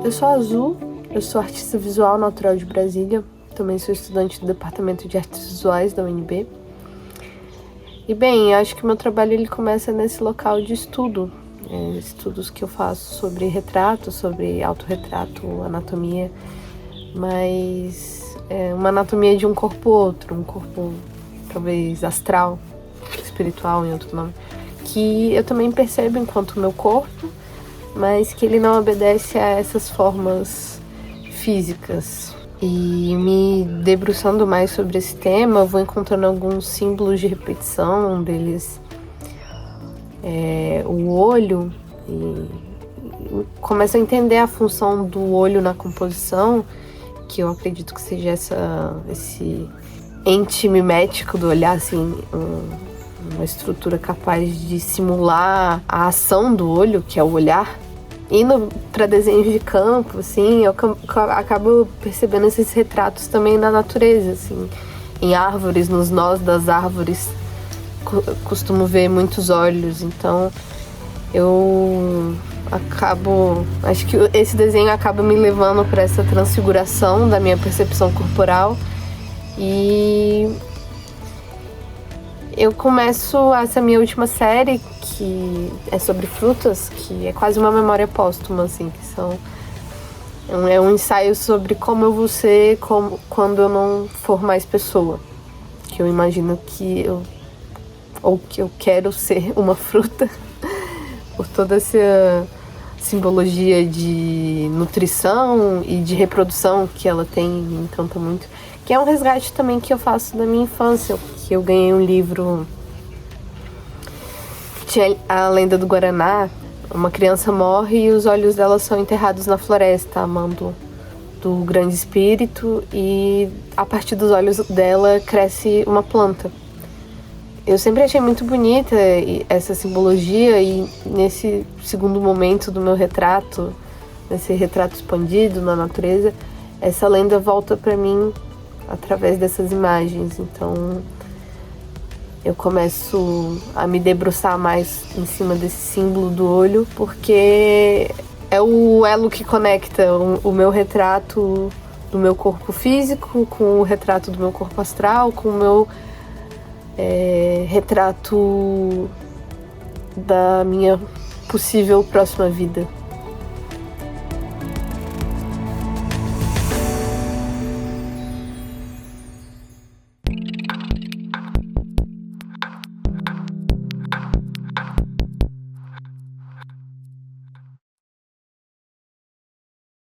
Eu sou a Azul, eu sou artista visual natural de Brasília, também sou estudante do Departamento de Artes Visuais da UNB. E bem, acho que meu trabalho ele começa nesse local de estudo, estudos que eu faço sobre retrato, sobre autorretrato, anatomia, mas uma anatomia de um corpo outro, um corpo talvez astral, espiritual em outro nome, que eu também percebo enquanto meu corpo, mas que ele não obedece a essas formas físicas. E me debruçando mais sobre esse tema, eu vou encontrando alguns símbolos de repetição, um deles o olho, e começo a entender a função do olho na composição, que eu acredito que seja esse ente mimético do olhar, assim, uma estrutura capaz de simular a ação do olho, que é o olhar. Indo para desenhos de campo, assim, eu acabo percebendo esses retratos também na natureza, assim, em árvores, nos nós das árvores, costumo ver muitos olhos, então acho que esse desenho acaba me levando para essa transfiguração da minha percepção corporal. E eu começo essa minha última série, que é sobre frutas, que é quase uma memória póstuma, assim, é um ensaio sobre como eu vou ser quando eu não for mais pessoa. Que eu imagino que eu quero ser uma fruta, por toda essa simbologia de nutrição e de reprodução que ela tem, me encanta muito. Que é um resgate também que eu faço da minha infância, que eu ganhei um livro que tinha a lenda do Guaraná. Uma criança morre e os olhos dela são enterrados na floresta, amando do grande espírito, e a partir dos olhos dela cresce uma planta. Eu sempre achei muito bonita essa simbologia, e nesse segundo momento do meu retrato, nesse retrato expandido na natureza, essa lenda volta para mim através dessas imagens. Então eu começo a me debruçar mais em cima desse símbolo do olho, porque é o elo que conecta o meu retrato do meu corpo físico com o retrato do meu corpo astral, com o meu retrato da minha possível próxima vida.